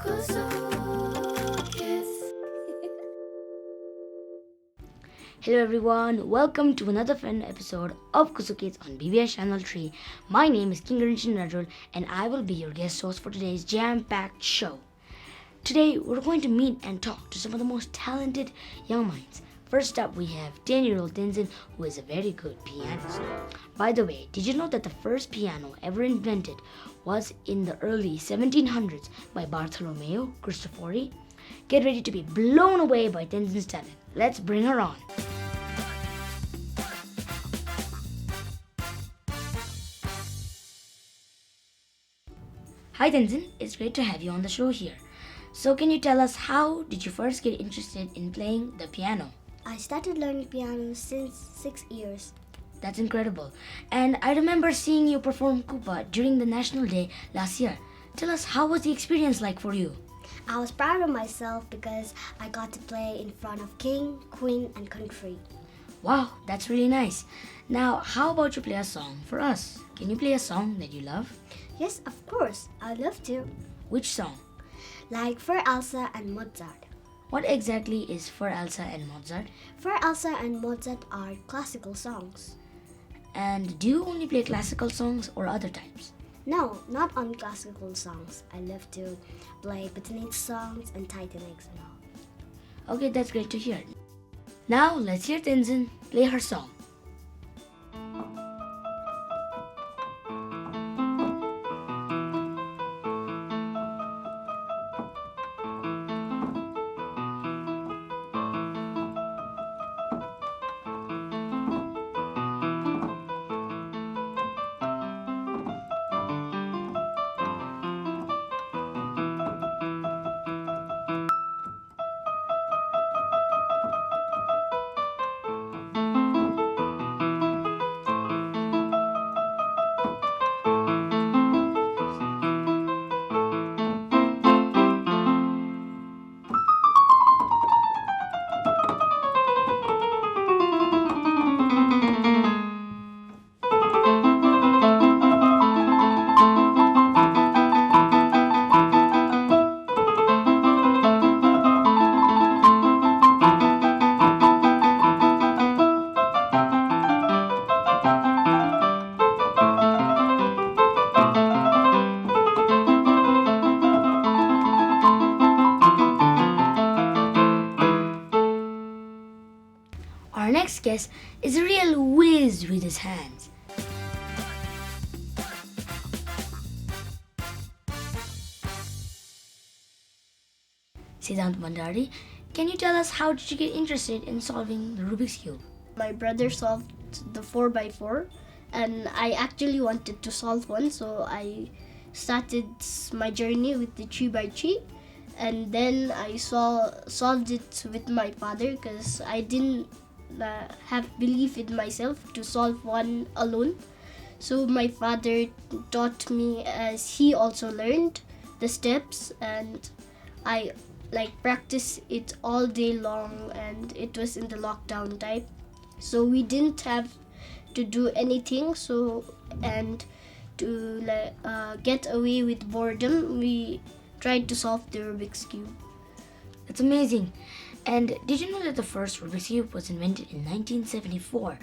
Kuzoo Kids. Hello everyone, welcome to another fun episode of Kuzoo Kids on BBS Channel 3. My name is Kuenga Rinchen Dradrol and I will be your guest host for today's jam-packed show. Today we're going to meet and talk to some of the most talented young minds. First up we have 10-year-old Tenzin, who is a very good pianist. By the way, did you know that the first piano ever invented was in the early 1700s by Bartolomeo Cristofori? Get ready to be blown away by Tenzin's talent. Let's bring her on. Hi Tenzin, it's great to have you on the show here. So can you tell us, how did you first get interested in playing the piano? I started learning piano since 6 years. That's incredible. And I remember seeing you perform Kupa during the National Day last year. Tell us, how was the experience like for you? I was proud of myself because I got to play in front of king, queen, and country. Wow, that's really nice. Now, how about you play a song for us? Can you play a song that you love? Yes, of course. I'd love to. Which song? Like For Elsa and Mozart. What exactly is For Elsa and Mozart? For Elsa and Mozart are classical songs. And do you only play classical songs or other types? No, not on classical songs. I love to play Bhutanese songs and Titanics and all. Okay, that's great to hear. Now, let's hear Tenzin play her song. Our next guest is a real whiz with his hands. Siddhant Mandari, can you tell us, how did you get interested in solving the Rubik's Cube? My brother solved the 4x4 and I actually wanted to solve one, so I started my journey with the 3x3, and then I solved it with my father because I didn't have belief in myself to solve one alone. So my father taught me, as he also learned the steps, and I practice it all day long, and it was in the lockdown time, so we didn't have to do anything. So, and to get away with boredom, we tried to solve the Rubik's Cube. That's amazing. And did you know that the first Rubik's Cube was invented in 1974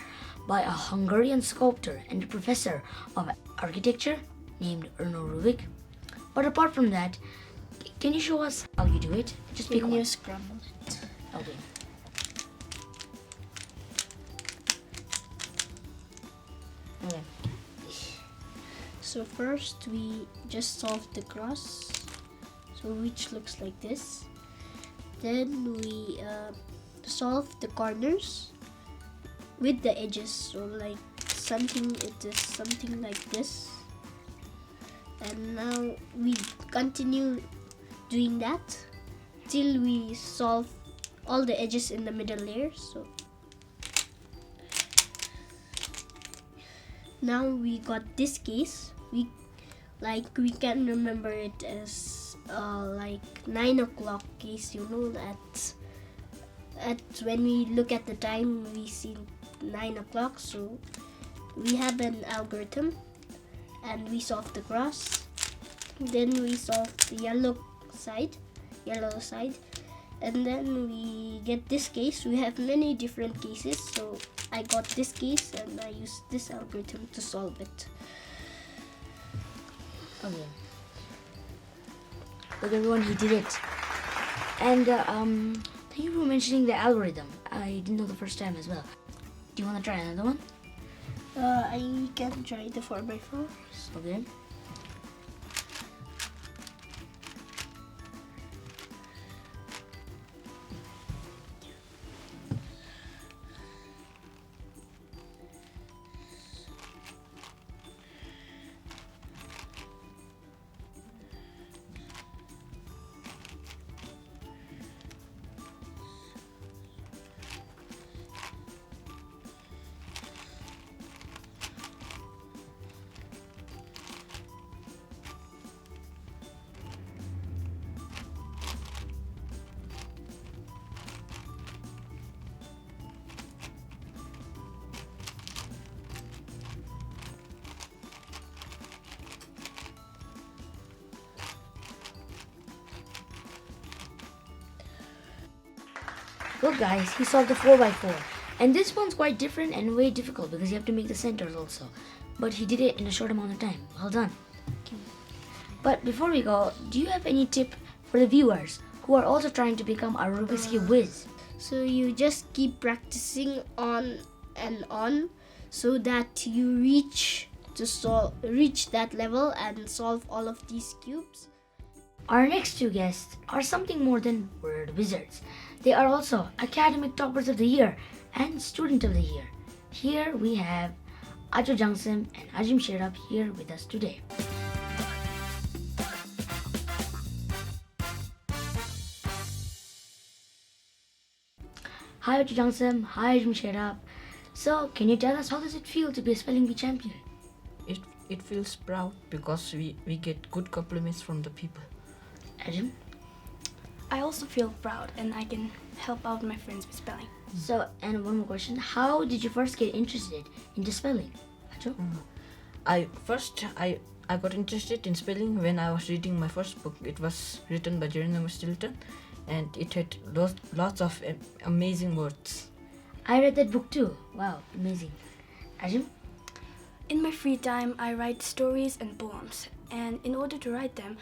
by a Hungarian sculptor and professor of architecture named Erno Rubik? But apart from that, can you show us how you do it? Just pick When one. you scramble it. Okay. Okay. So first we just solve the cross, so which looks like this. Then we solve the corners with the edges, so it is something like this. And now we continue doing that till we solve all the edges in the middle layer. So now we got this case. We can remember it as 9 o'clock case. At when we look at the time, we see 9 o'clock. So we have an algorithm, and we solve the cross. Then we solve the yellow side, yellow side. And then we get this case. We have many different cases, so I got this case and I used this algorithm to solve it. Okay. Look everyone, he did it. And thank you for mentioning the algorithm. I didn't know the first time as well. Do you want to try another one? I can try the 4x4. Okay. Look guys, he solved the 4x4. And this one's quite different and way difficult because you have to make the centers also. But he did it in a short amount of time. Well done. But before we go, do you have any tip for the viewers who are also trying to become a Rubik's Cube whiz? So you just keep practicing on and on so that you reach that level and solve all of these cubes. Our next two guests are something more than word wizards. They are also academic toppers of the year and student of the year. Here we have Acho Jangsim and Ajim Sherab here with us today. Hi Acho Jangsim, hi Ajim Sherab. So can you tell us how does it feel to be a spelling bee champion? It feels proud because we get good compliments from the people. Ajim? I also feel proud and I can help out my friends with spelling. So, and one more question. How did you first get interested into spelling? Acho? I got interested in spelling when I was reading my first book. It was written by Jeremy Stilton and it had lots of amazing words. I read that book too. Wow, amazing. Ajim? In my free time, I write stories and poems, and in order to write them,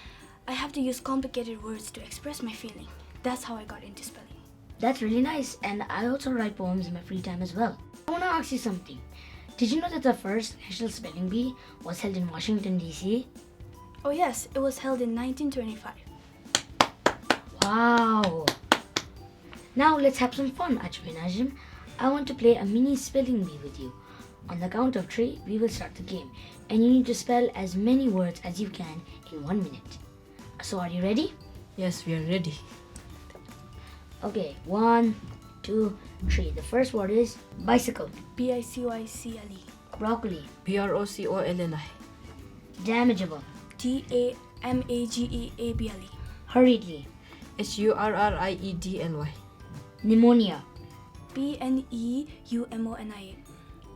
I have to use complicated words to express my feeling. That's how I got into spelling. That's really nice, and I also write poems in my free time as well. I want to ask you something. Did you know that the first National Spelling Bee was held in Washington, D.C.? Oh yes, it was held in 1925. Wow! Now let's have some fun, Acho and Ajim. I want to play a mini spelling bee with you. On the count of 3, we will start the game, and you need to spell as many words as you can in 1 minute. So are you ready? Yes, we are ready. Okay, 1, 2, 3. The first word is bicycle, B-I-C-Y-C-L-E. broccoli, Brocolli. damageable, D-A-M-A-G-E-A-B-L-E. hurriedly, Surriedly. pneumonia, P-N-E-U-M-O-N-I-A.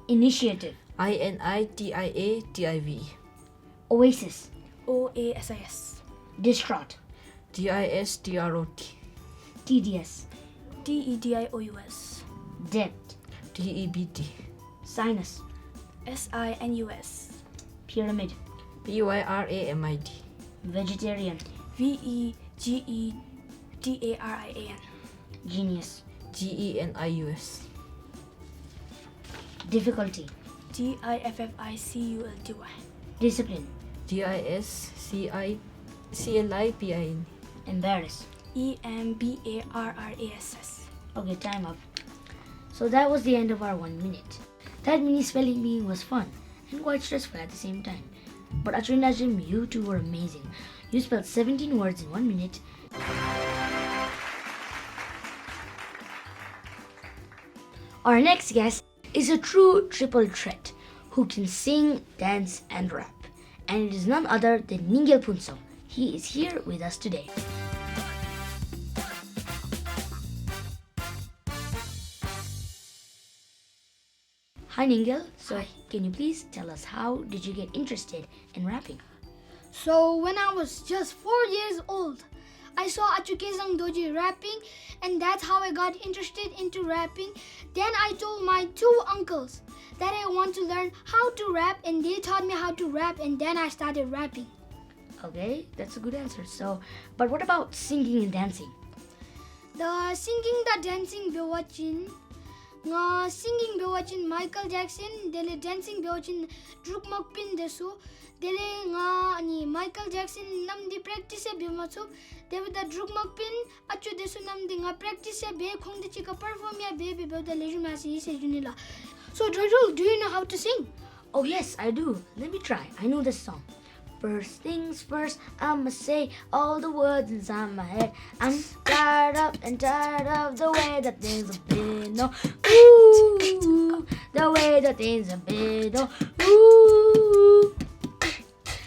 initiative, Initiative. oasis, O-A-S-I-S. distraught, Distrot. tedious, D-E-D-I-O-U-S. debt, Debt. sinus, S-I-N-U-S. pyramid, Pyramid. vegetarian, V-E-G-E-T-A-R-I-A-N. genius, Genius. difficulty, D-I-F-F-I-C-U-L-T-Y. discipline, Discipline. embarrass. E-M-B-A-R-R-A-S-S. Okay, time up. So that was the end of our 1 minute. That mini spelling bee was fun and quite stressful at the same time. But Acho and Ajim, you two were amazing. You spelled 17 words in 1 minute. Our next guest is a true triple threat who can sing, dance, and rap. And it is none other than Ningel Punso. He is here with us today. Hi Ningel. So Hi. can you please tell us how did you get interested in rapping? So when I was just 4 years old, I saw Achukesang Doji rapping, and that's how I got interested into rapping. Then I told my 2 uncles that I want to learn how to rap, and they taught me how to rap, and then I started rapping. Okay, that's a good answer. So, but what about singing and dancing? The singing, the dancing, bewatching. Singing bewatching Michael Jackson, dele dancing bewatching drukmak pin desu. Dele ani Michael Jackson namdi practice bemachu. Dele the drukmak pin achu desu namdi nga practice be khong de chika perform ya be the leisure se junila. So Dradrol, do you know how to sing? Oh yes, I do. Let me try. I know this song. First things first, I'ma say all the words inside my head. I'm tired of the way that things have been. Oh, ooh, the way that things have been. Oh, ooh.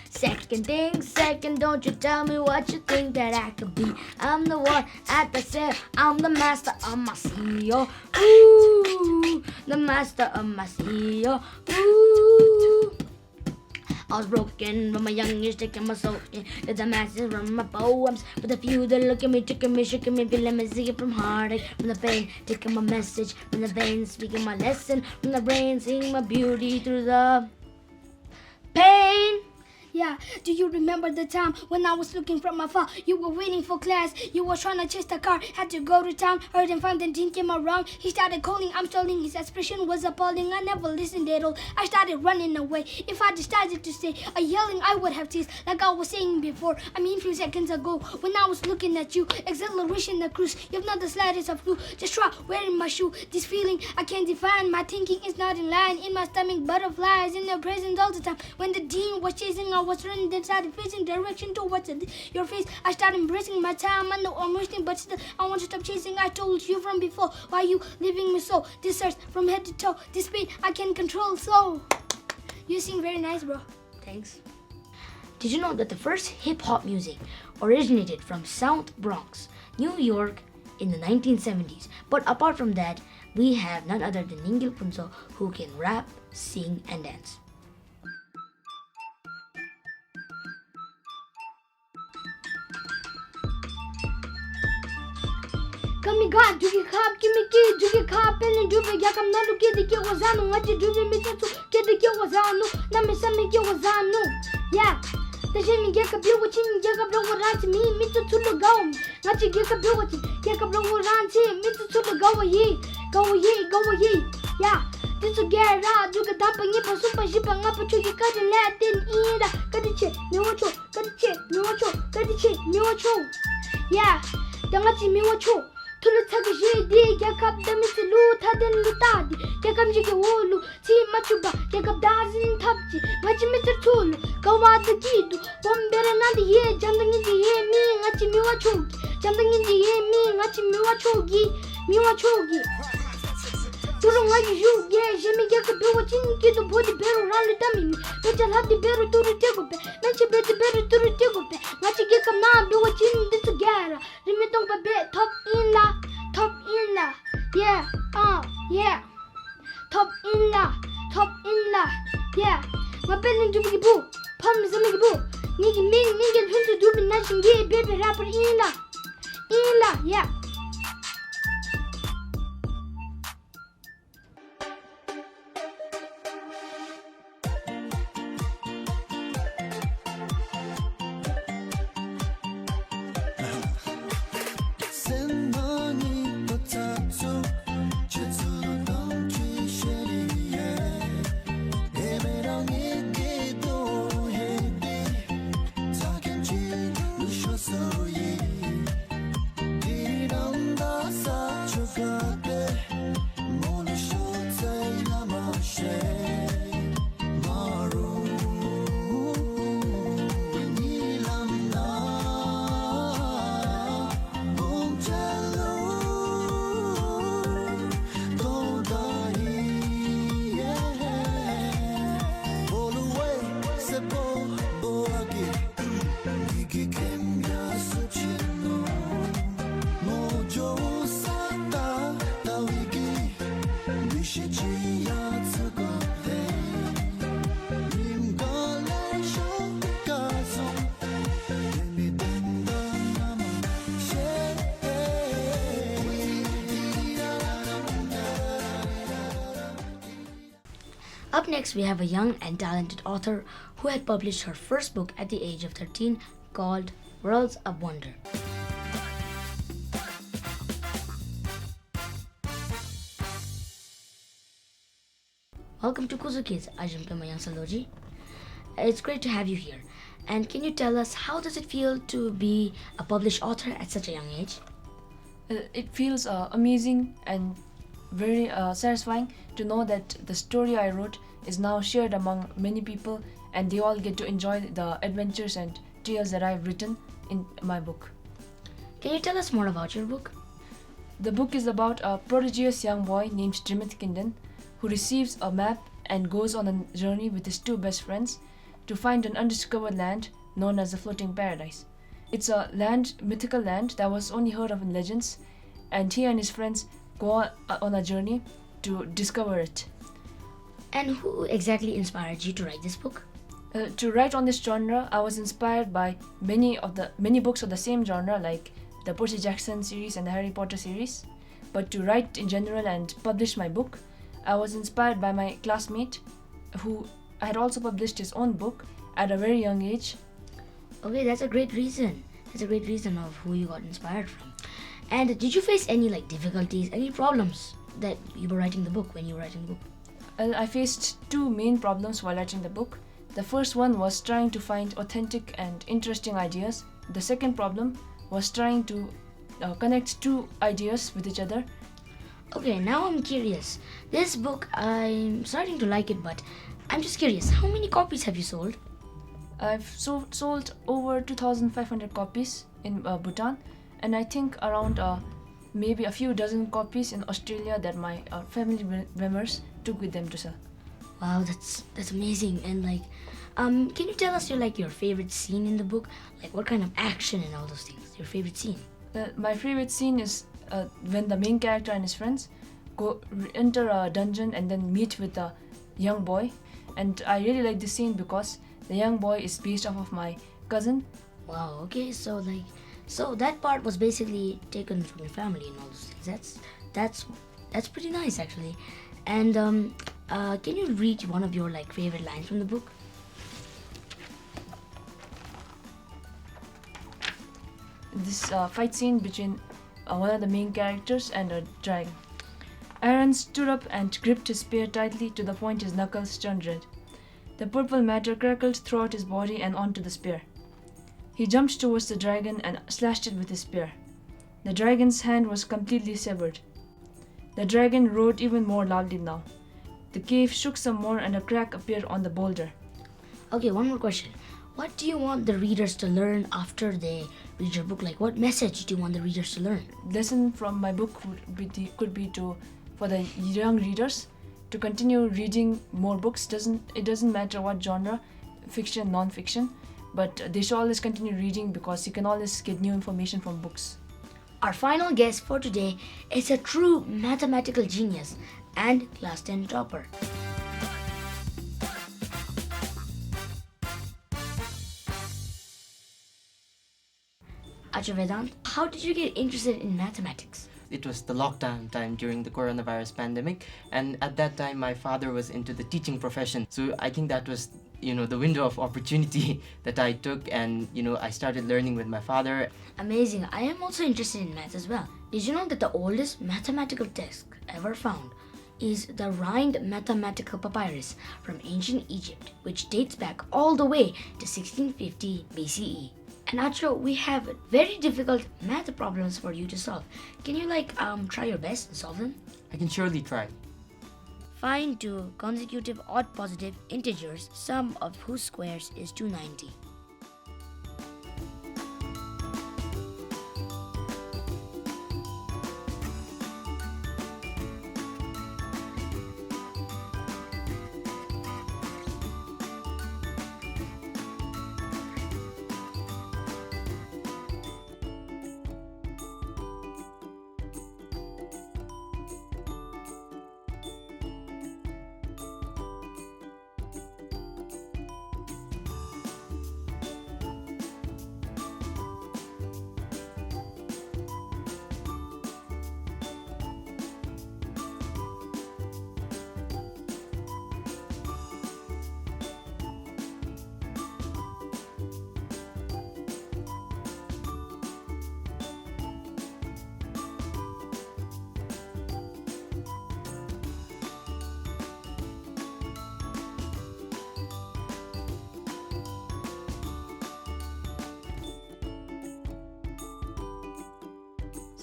Second thing, second, don't you tell me what you think that I could be. I'm the one at the set, I'm the master of my CEO. Ooh, the master of my CEO. Ooh. I was broken from my young age, taking my soul in. There's a masses from my poems, but the few that look at me, tricking me, shaking me, feeling me, singing from heartache, from the pain, taking my message, from the veins, speaking my lesson, from the brain, seeing my beauty through the pain. Yeah, do you remember the time when I was looking from afar? You were waiting for class, you were trying to chase the car, had to go to town, heard him found and didn't came around. He started calling, I'm stalling, his expression was appalling. I never listened at all, I started running away. If I decided to stay, a yelling I would have teased, like I was saying before. I mean few seconds ago, when I was looking at you, acceleration the cruise, you've not the slightest of clue. Just try wearing my shoe, this feeling I can't define. My thinking is not in line, in my stomach butterflies, in your presence all the time. When the dean was chasing, I was running, then started facing direction towards your face. I started embracing my time. I know I'm wasting, but still I want to stop chasing. I told you from before, why you leaving me so? This hurts from head to toe, this pain I can't control. So you sing very nice, bro. Thanks. Did you know that the first hip-hop music originated from South Bronx, New York in the 1970s? But apart from that, we have none other than Ningil Punso, who can rap, sing, and dance. Kami ga dugi khap kimi ki dugi khap pelin dubi ya kam nalu ki dikyo wazanu ngaji dubi mitsu ki dikyo wazanu na misami ki wazanu. Yeah, the shimi get a blue watching get a blue ranch me mitsu to the go ngaji get a blue watching get a blue ranch mitsu to the go ye. Yeah, this to get out duga damping it for super ship and up to you cut and let in ida kadiche miwacho kadiche miwacho. Yeah, dangachi miwacho. Tulutagi jidi, yakab damitilu, taden lutadi, yakam jiki wolu, ti machuba, yakab dazin tabji, machi Mr. Tulu, Gawata Kidu, Bombera Nandi ye, Jandang in the ye, me, Nachi Miwachogi, Jandang in the ye, me, Nachi Miwachogi. Turungaji you, yeah, Jimmy Yakabu, Chinki, the body better around the dummy, but I'll have the better to the table, Nachi better to the table, Nachi Yakam now, do what you need to get. Remember the bed, top in la, yeah, yeah, top in la, yeah, my belly to be boo, palm is a big boo, nigga, to do the nation gay, baby rapper in la, yeah. Up next, we have a young and talented author who had published her first book at the age of 13 called Worlds of Wonder. Welcome to Kuzoo Kids. Ajam. It's great to have you here. And can you tell us, how does it feel to be a published author at such a young age? It feels amazing and very satisfying to know that the story I wrote is now shared among many people, and they all get to enjoy the adventures and tales that I've written in my book. Can you tell us more about your book? The book is about a prodigious young boy named Kinden who receives a map and goes on a journey with his two best friends to find an undiscovered land known as the Floating Paradise. It's a mythical land that was only heard of in legends, and he and his friends go on a journey to discover it. And who exactly inspired you to write this book? To write on this genre, I was inspired by many books of the same genre, like the Percy Jackson series and the Harry Potter series. But to write in general and publish my book, I was inspired by my classmate who had also published his own book at a very young age. Okay, that's a great reason. That's a great reason of who you got inspired from. And did you face any difficulties, any problems that you were writing the book when you were writing the book? I faced two main problems while writing the book. The first one was trying to find authentic and interesting ideas. The second problem was trying to connect two ideas with each other. Okay, now I'm curious. This book, I'm starting to like it, but I'm just curious, how many copies have you sold? I've sold over 2,500 copies in Bhutan, and I think around maybe a few dozen copies in Australia that my family members took with them to sell. Wow, that's amazing. And can you tell us your favorite scene in the book? Like what kind of action and all those things? Your favorite scene? My favorite scene is when the main character and his friends enter a dungeon and then meet with a young boy. And I really like this scene because the young boy is based off of my cousin. Wow, okay, so that part was basically taken from your family and all those things. That's pretty nice actually. And can you read one of your favorite lines from the book? This fight scene between one of the main characters and a dragon. Aaron stood up and gripped his spear tightly to the point his knuckles turned red. The purple matter crackled throughout his body and onto the spear. He jumped towards the dragon and slashed it with his spear. The dragon's hand was completely severed. The dragon roared even more loudly now. The cave shook some more and a crack appeared on the boulder. Okay, one more question. What do you want the readers to learn after they read your book? What message do you want the readers to learn? Lesson from my book could be for the young readers to continue reading more books. It doesn't matter what genre, fiction, non-fiction, but they should always continue reading because you can always get new information from books. Our final guest for today is a true mathematical genius and class 10 topper. Acha Vedant, how did you get interested in mathematics? It was the lockdown time during the coronavirus pandemic, and at that time my father was into the teaching profession. So I think that was, the window of opportunity that I took, and, I started learning with my father. Amazing. I am also interested in math as well. Did you know that the oldest mathematical text ever found is the Rhind mathematical papyrus from ancient Egypt, which dates back all the way to 1650 BCE. And Acho, we have very difficult math problems for you to solve. Can you try your best and solve them? I can surely try. Find two consecutive odd positive integers, sum of whose squares is 290.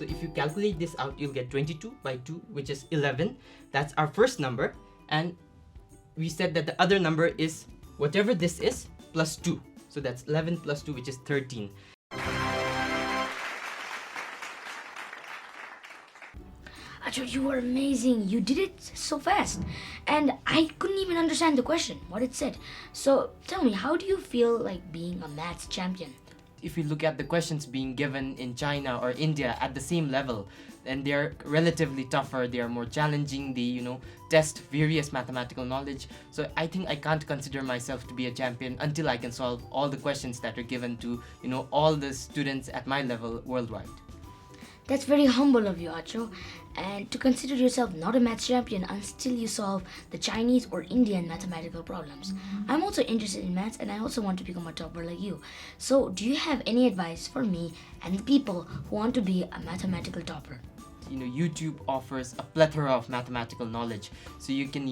So if you calculate this out, you'll get 22 by 2, which is 11. That's our first number. And we said that the other number is whatever this is plus 2. So that's 11 plus 2, which is 13. Acho, you were amazing. You did it so fast. And I couldn't even understand the question, what it said. So tell me, how do you feel like being a maths champion? If you look at the questions being given in China or India at the same level, and they're relatively tougher, they are more challenging, they test various mathematical knowledge. So I think I can't consider myself to be a champion until I can solve all the questions that are given to all the students at my level worldwide. That's very humble of you, Acho. And to consider yourself not a maths champion until you solve the Chinese or Indian mathematical problems. I'm also interested in maths and I also want to become a topper like you. So do you have any advice for me and the people who want to be a mathematical topper? YouTube offers a plethora of mathematical knowledge. So you can,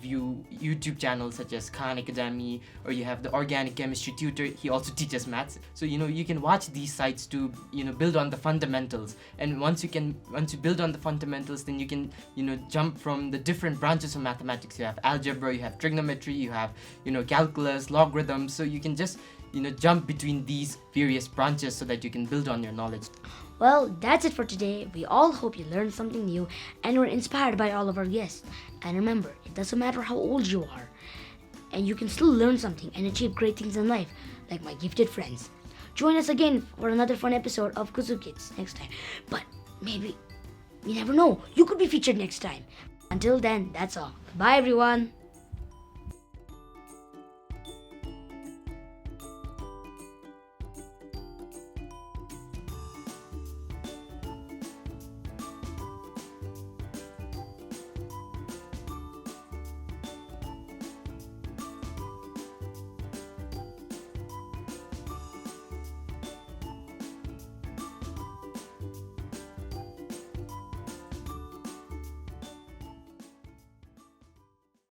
view YouTube channels such as Khan Academy, or you have the Organic Chemistry Tutor. He also teaches maths. So, you can watch these sites to, build on the fundamentals. And once you build on the fundamentals, then you can, jump from the different branches of mathematics. You have algebra, you have trigonometry, you have, calculus, logarithms. So you can just, jump between these various branches so that you can build on your knowledge. Well, that's it for today. We all hope you learned something new and were inspired by all of our guests. And remember, it doesn't matter how old you are, and you can still learn something and achieve great things in life, like my gifted friends. Join us again for another fun episode of Kuzoo Kids next time. But maybe, you never know, you could be featured next time. Until then, that's all. Bye everyone.